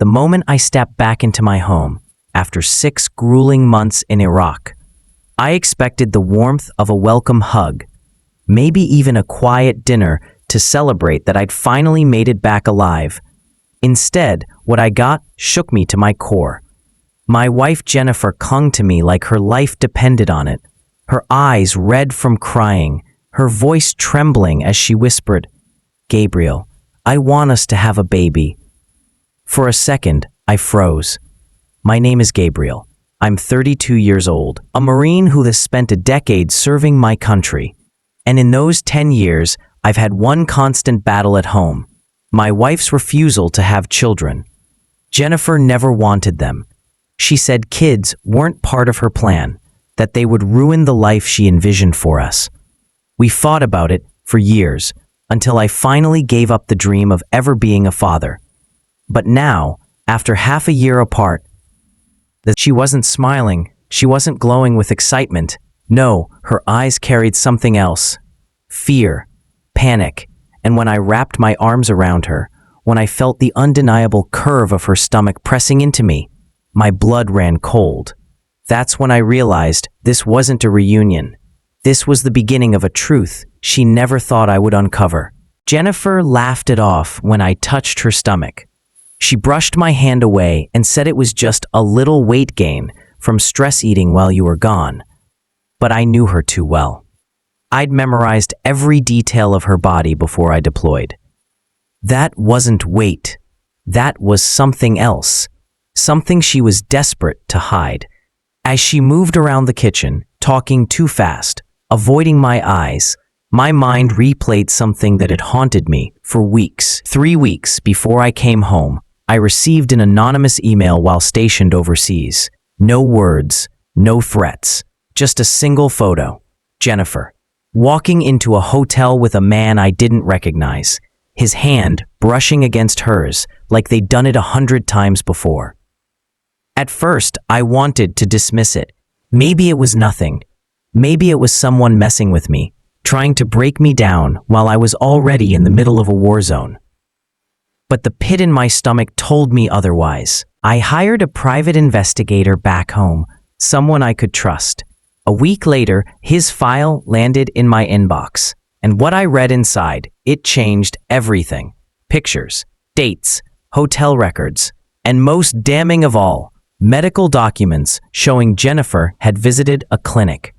The moment I stepped back into my home, after 6 grueling months in Iraq, I expected the warmth of a welcome hug, maybe even a quiet dinner to celebrate that I'd finally made it back alive. Instead, what I got shook me to my core. My wife Jennifer clung to me like her life depended on it, her eyes red from crying, her voice trembling as she whispered, "Gabriel, I want us to have a baby." For a second, I froze. My name is Gabriel. I'm 32 years old, a Marine who has spent a decade serving my country. And in those 10 years, I've had one constant battle at home: my wife's refusal to have children. Jennifer never wanted them. She said kids weren't part of her plan, that they would ruin the life she envisioned for us. We fought about it for years, until I finally gave up the dream of ever being a father. But now, after half a year apart, she wasn't smiling, she wasn't glowing with excitement. No, her eyes carried something else: fear, panic, and when I wrapped my arms around her, when I felt the undeniable curve of her stomach pressing into me, my blood ran cold. That's when I realized this wasn't a reunion. This was the beginning of a truth she never thought I would uncover. Jennifer laughed it off when I touched her stomach. She brushed my hand away and said it was just a little weight gain from stress eating while you were gone. But I knew her too well. I'd memorized every detail of her body before I deployed. That wasn't weight. That was something else. Something she was desperate to hide. As she moved around the kitchen, talking too fast, avoiding my eyes, my mind replayed something that had haunted me for weeks. 3 weeks before I came home, I received an anonymous email while stationed overseas. No words, no threats, just a single photo. Jennifer, walking into a hotel with a man I didn't recognize, his hand brushing against hers like they'd done it 100 times before. At first, I wanted to dismiss it. Maybe it was nothing. Maybe it was someone messing with me, trying to break me down while I was already in the middle of a war zone. But the pit in my stomach told me otherwise. I hired a private investigator back home, someone I could trust. A week later, his file landed in my inbox, and what I read inside, it changed everything. Pictures, dates, hotel records, and most damning of all, medical documents showing Jennifer had visited a clinic.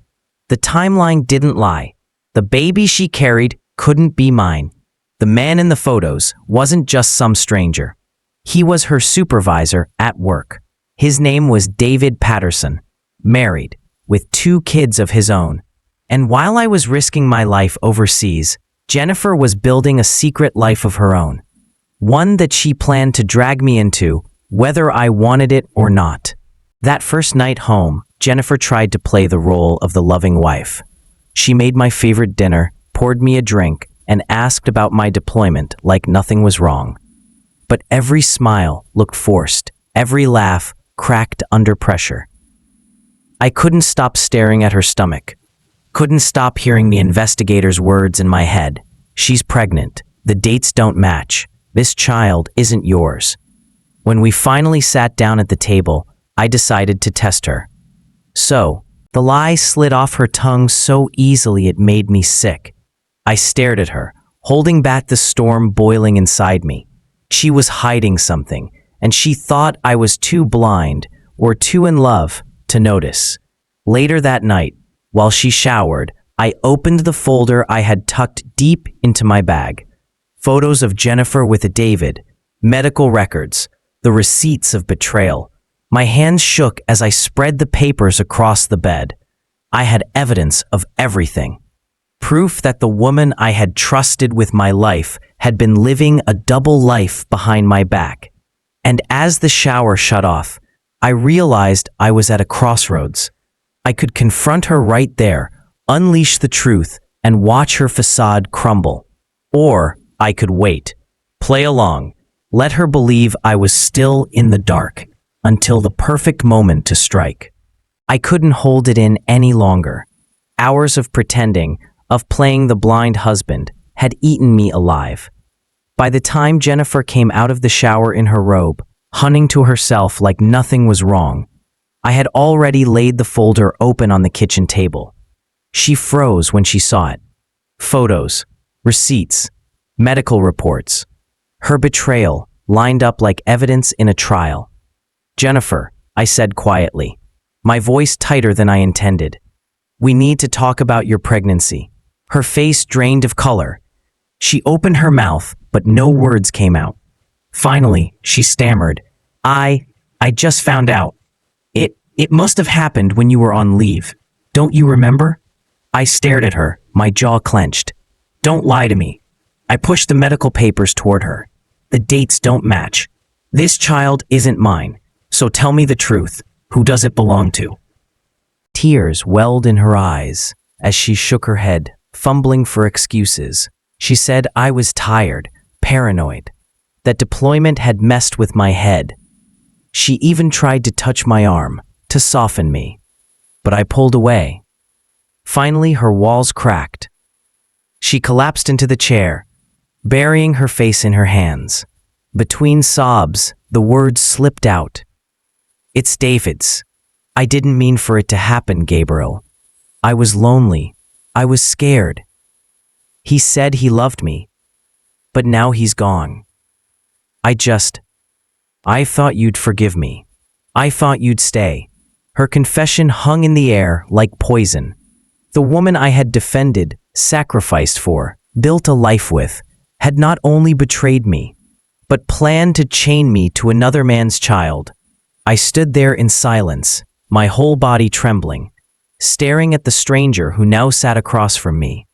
The timeline didn't lie. The baby she carried couldn't be mine. The man in the photos wasn't just some stranger. He was her supervisor at work. His name was David Patterson, married, with 2 kids of his own. And while I was risking my life overseas, Jennifer was building a secret life of her own. One that she planned to drag me into, whether I wanted it or not. That first night home, Jennifer tried to play the role of the loving wife. She made my favorite dinner, poured me a drink, and asked about my deployment like nothing was wrong. But every smile looked forced, every laugh cracked under pressure. I couldn't stop staring at her stomach. Couldn't stop hearing the investigator's words in my head. She's pregnant. The dates don't match. This child isn't yours. When we finally sat down at the table, I decided to test her. So, the lie slid off her tongue so easily it made me sick. I stared at her, holding back the storm boiling inside me. She was hiding something, and she thought I was too blind or too in love to notice. Later that night, while she showered, I opened the folder I had tucked deep into my bag. Photos of Jennifer with a David, medical records, the receipts of betrayal. My hands shook as I spread the papers across the bed. I had evidence of everything. Proof that the woman I had trusted with my life had been living a double life behind my back. And as the shower shut off, I realized I was at a crossroads. I could confront her right there, unleash the truth, and watch her facade crumble. Or I could wait, play along, let her believe I was still in the dark until the perfect moment to strike. I couldn't hold it in any longer. Hours of pretending, of playing the blind husband, had eaten me alive. By the time Jennifer came out of the shower in her robe, hunting to herself like nothing was wrong. I had already laid the folder open on the kitchen table. She froze when she saw it. Photos, receipts, medical reports. Her betrayal lined up like evidence in a trial. "Jennifer," I said quietly, my voice tighter than I intended. "We need to talk about your pregnancy." Her face drained of color. She opened her mouth, but no words came out. Finally, she stammered, I just found out. It must have happened when you were on leave. Don't you remember?" I stared at her, my jaw clenched. "Don't lie to me." I pushed the medical papers toward her. "The dates don't match. This child isn't mine, so tell me the truth. Who does it belong to?" Tears welled in her eyes as she shook her head, fumbling for excuses. She said I was tired, paranoid, that deployment had messed with my head. She even tried to touch my arm, to soften me, but I pulled away. Finally, her walls cracked. She collapsed into the chair, burying her face in her hands. Between sobs, the words slipped out. "It's David's. I didn't mean for it to happen, Gabriel. I was lonely. I was scared. He said he loved me, but now he's gone. I thought you'd forgive me. I thought you'd stay." Her confession hung in the air like poison. The woman I had defended, sacrificed for, built a life with, had not only betrayed me, but planned to chain me to another man's child. I stood there in silence, my whole body trembling, staring at the stranger who now sat across from me.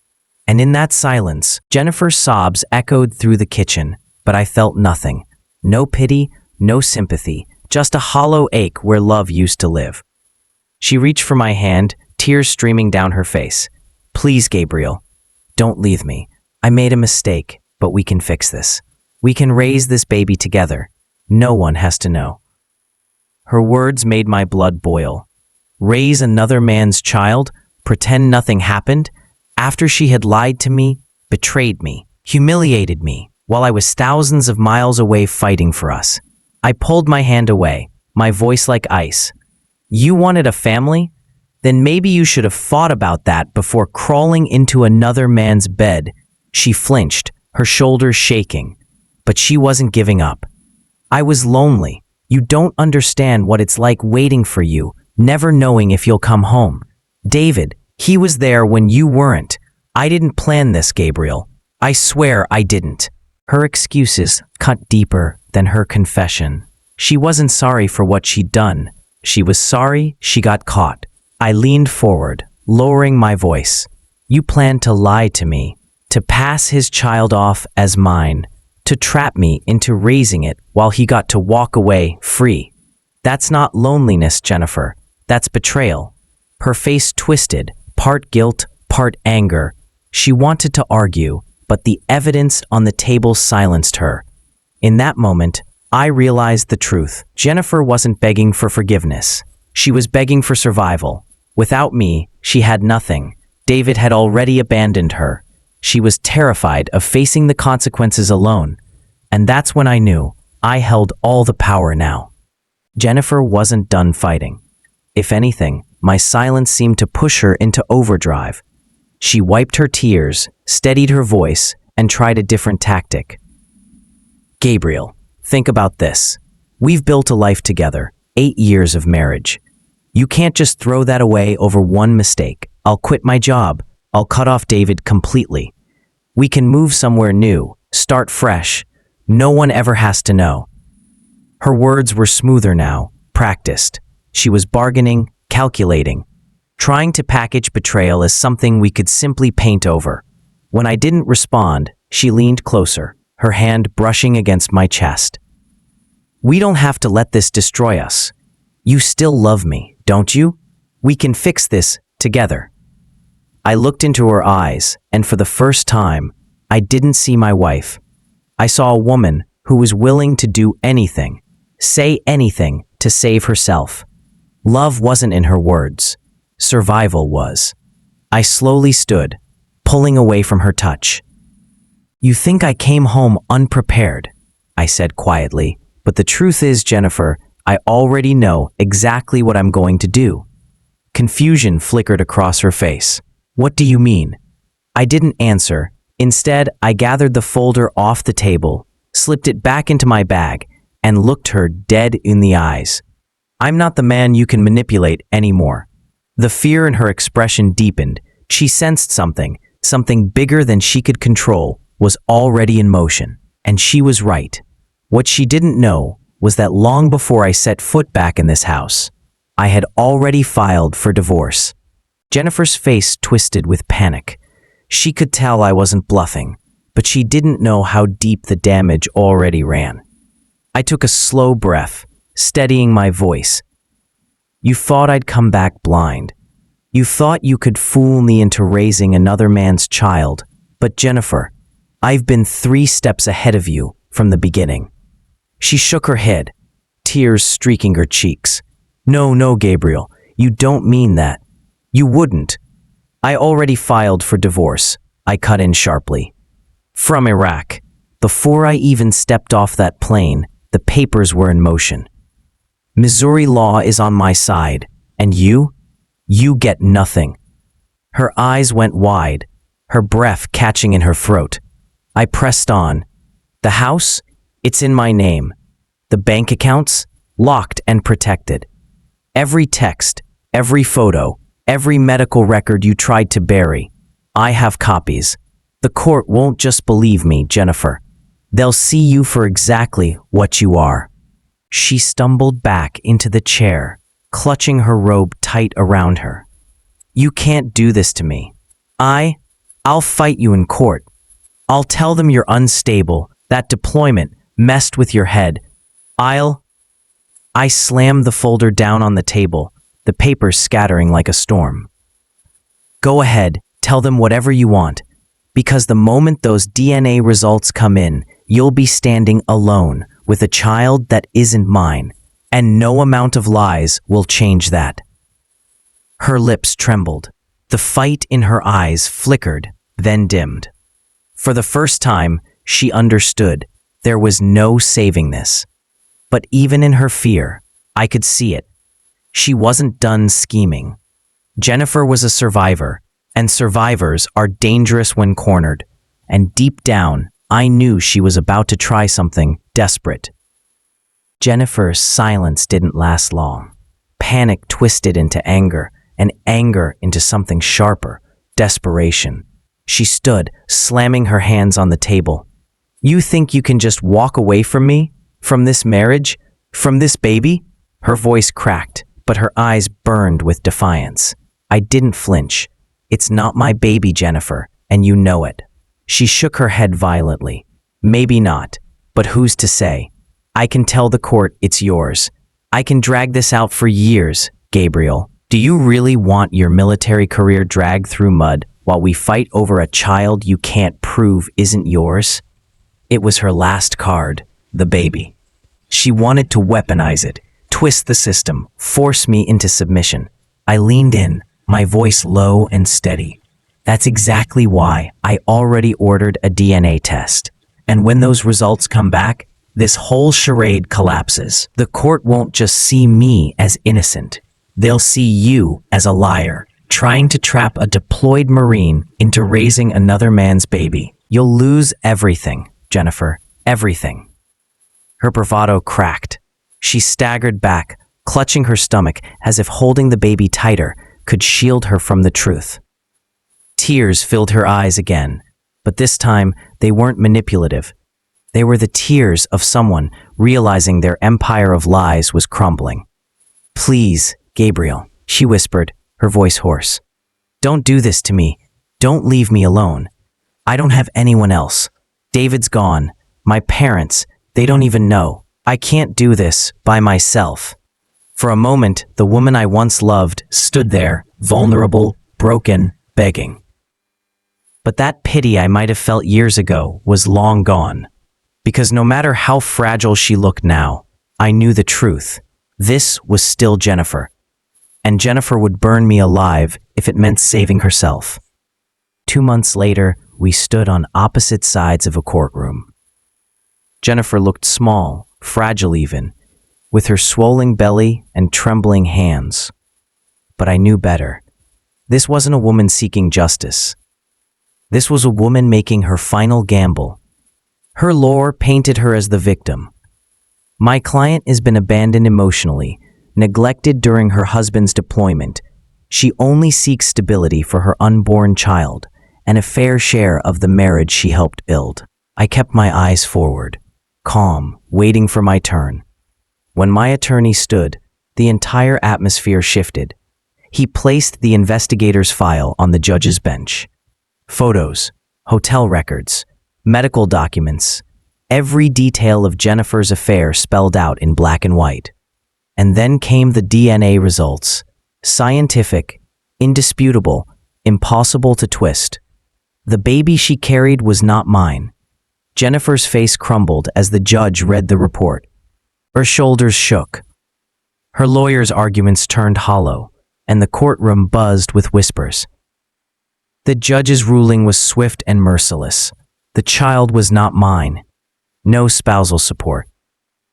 And in that silence, Jennifer's sobs echoed through the kitchen, but I felt nothing. No pity, no sympathy, just a hollow ache where love used to live. She reached for my hand, tears streaming down her face. "Please, Gabriel, don't leave me. I made a mistake, but we can fix this. We can raise this baby together. No one has to know." Her words made my blood boil. Raise another man's child? Pretend nothing happened? After she had lied to me, betrayed me, humiliated me, while I was thousands of miles away fighting for us. I pulled my hand away, my voice like ice. "You wanted a family? Then maybe you should have thought about that before crawling into another man's bed." She flinched, her shoulders shaking. But she wasn't giving up. "I was lonely. You don't understand what it's like waiting for you, never knowing if you'll come home. David, he was there when you weren't. I didn't plan this, Gabriel. I swear I didn't." Her excuses cut deeper than her confession. She wasn't sorry for what she'd done. She was sorry she got caught. I leaned forward, lowering my voice. "You planned to lie to me, to pass his child off as mine, to trap me into raising it while he got to walk away free. That's not loneliness, Jennifer. That's betrayal." Her face twisted, part guilt, part anger. She wanted to argue, but the evidence on the table silenced her. In that moment, I realized the truth. Jennifer wasn't begging for forgiveness. She was begging for survival. Without me, she had nothing. David had already abandoned her. She was terrified of facing the consequences alone. And that's when I knew I held all the power now. Jennifer wasn't done fighting. If anything, my silence seemed to push her into overdrive. She wiped her tears, steadied her voice, and tried a different tactic. "Gabriel, think about this. We've built a life together, 8 years of marriage. You can't just throw that away over one mistake. I'll quit my job. I'll cut off David completely. We can move somewhere new, start fresh. No one ever has to know." Her words were smoother now, practiced. She was bargaining, calculating, trying to package betrayal as something we could simply paint over. When I didn't respond, she leaned closer, her hand brushing against my chest. "We don't have to let this destroy us. You still love me, don't you? We can fix this together." I looked into her eyes, and for the first time, I didn't see my wife. I saw a woman who was willing to do anything, say anything to save herself. Love wasn't in her words. Survival was. I slowly stood, pulling away from her touch. "You think I came home unprepared," I said quietly, But the truth is, Jennifer, I already know exactly what I'm going to do. Confusion flickered across her face. What do you mean? I didn't answer. Instead, I gathered the folder off the table, slipped it back into my bag, and looked her dead in the eyes. I'm not the man you can manipulate anymore. The fear in her expression deepened. She sensed something bigger than she could control, was already in motion. And she was right. What she didn't know was that long before I set foot back in this house, I had already filed for divorce. Jennifer's face twisted with panic. She could tell I wasn't bluffing, but she didn't know how deep the damage already ran. I took a slow breath, steadying my voice. You thought I'd come back blind. You thought you could fool me into raising another man's child. But Jennifer, I've been 3 steps ahead of you from the beginning. She shook her head, tears streaking her cheeks. No, Gabriel, you don't mean that. You wouldn't. I already filed for divorce, I cut in sharply. From Iraq. Before I even stepped off that plane, the papers were in motion. Missouri law is on my side, and you get nothing. Her eyes went wide, her breath catching in her throat. I pressed on. The house? It's in my name. The bank accounts? Locked and protected. Every text, every photo, every medical record you tried to bury. I have copies. The court won't just believe me, Jennifer. They'll see you for exactly what you are. She stumbled back into the chair, clutching her robe tight around her. You can't do this to me. I'll fight you in court. I'll tell them you're unstable, that deployment messed with your head. I slammed the folder down on the table, the papers scattering like a storm. Go ahead, tell them whatever you want, because the moment those DNA results come in, you'll be standing alone with a child that isn't mine, and no amount of lies will change that. Her lips trembled. The fight in her eyes flickered, then dimmed. For the first time, she understood there was no saving this. But even in her fear, I could see it. She wasn't done scheming. Jennifer was a survivor, and survivors are dangerous when cornered. And deep down, I knew she was about to try something desperate. Jennifer's silence didn't last long. Panic twisted into anger, and anger into something sharper, desperation. She stood, slamming her hands on the table. You think you can just walk away from me? From this marriage? From this baby? Her voice cracked, but her eyes burned with defiance. I didn't flinch. It's not my baby, Jennifer, and you know it. She shook her head violently. Maybe not, but who's to say? I can tell the court it's yours. I can drag this out for years, Gabriel. Do you really want your military career dragged through mud while we fight over a child you can't prove isn't yours? It was her last card, the baby. She wanted to weaponize it, twist the system, force me into submission. I leaned in, my voice low and steady. That's exactly why I already ordered a DNA test. And when those results come back, this whole charade collapses. The court won't just see me as innocent. They'll see you as a liar, trying to trap a deployed Marine into raising another man's baby. You'll lose everything, Jennifer, everything. Her bravado cracked. She staggered back, clutching her stomach as if holding the baby tighter could shield her from the truth. Tears filled her eyes again, but this time they weren't manipulative. They were the tears of someone realizing their empire of lies was crumbling. Please, Gabriel, she whispered, her voice hoarse. Don't do this to me. Don't leave me alone. I don't have anyone else. David's gone. My parents, they don't even know. I can't do this by myself. For a moment, the woman I once loved stood there, vulnerable, broken, begging. But that pity I might have felt years ago was long gone. Because no matter how fragile she looked now, I knew the truth. This was still Jennifer. And Jennifer would burn me alive if it meant saving herself. 2 months later, we stood on opposite sides of a courtroom. Jennifer looked small, fragile even, with her swollen belly and trembling hands. But I knew better. This wasn't a woman seeking justice. This was a woman making her final gamble. Her lore painted her as the victim. My client has been abandoned emotionally, neglected during her husband's deployment. She only seeks stability for her unborn child and a fair share of the marriage she helped build. I kept my eyes forward, calm, waiting for my turn. When my attorney stood, the entire atmosphere shifted. He placed the investigator's file on the judge's bench. Photos, hotel records, medical documents, every detail of Jennifer's affair spelled out in black and white. And then came the DNA results. Scientific, indisputable, impossible to twist. The baby she carried was not mine. Jennifer's face crumbled as the judge read the report. Her shoulders shook. Her lawyer's arguments turned hollow, and the courtroom buzzed with whispers. The judge's ruling was swift and merciless. The child was not mine. No spousal support.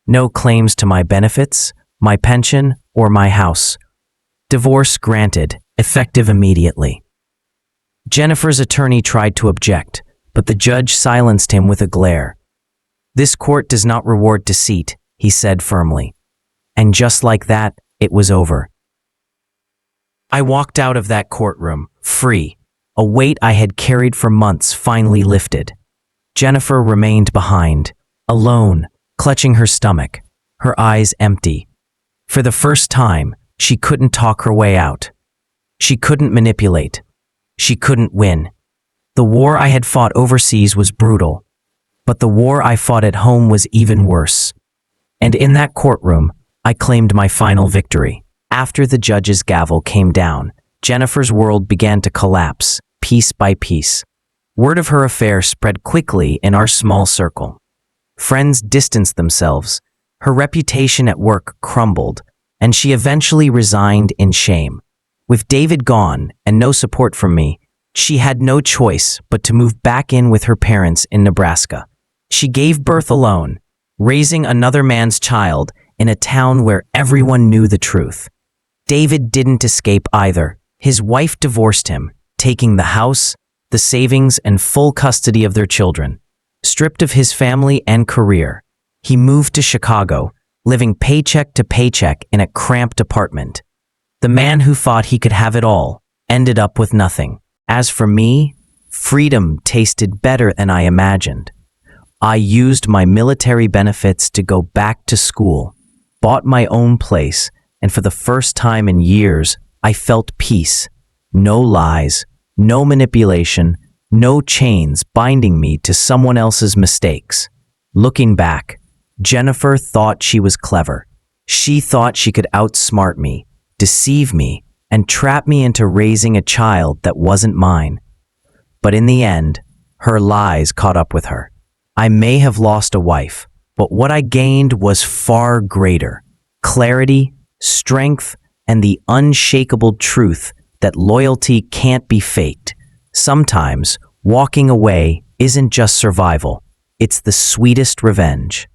No claims to my benefits, my pension, or my house. Divorce granted, effective immediately. Jennifer's attorney tried to object, but the judge silenced him with a glare. "This court does not reward deceit," he said firmly. And just like that, it was over. I walked out of that courtroom, free. A weight I had carried for months finally lifted. Jennifer remained behind, alone, clutching her stomach, her eyes empty. For the first time, she couldn't talk her way out. She couldn't manipulate. She couldn't win. The war I had fought overseas was brutal, but the war I fought at home was even worse. And in that courtroom, I claimed my final victory. After the judge's gavel came down, Jennifer's world began to collapse, piece by piece. Word of her affair spread quickly in our small circle. Friends distanced themselves. Her reputation at work crumbled, and she eventually resigned in shame. With David gone and no support from me, she had no choice but to move back in with her parents in Nebraska. She gave birth alone, raising another man's child in a town where everyone knew the truth. David didn't escape either. His wife divorced him, taking the house, the savings, and full custody of their children. Stripped of his family and career, he moved to Chicago, living paycheck to paycheck in a cramped apartment. The man who thought he could have it all ended up with nothing. As for me, freedom tasted better than I imagined. I used my military benefits to go back to school, bought my own place, and for the first time in years, I felt peace. No lies, no manipulation, no chains binding me to someone else's mistakes. Looking back, Jennifer thought she was clever. She thought she could outsmart me, deceive me, and trap me into raising a child that wasn't mine. But in the end, her lies caught up with her. I may have lost a wife, but what I gained was far greater: clarity, strength, and the unshakable truth that loyalty can't be faked. Sometimes, walking away isn't just survival, it's the sweetest revenge.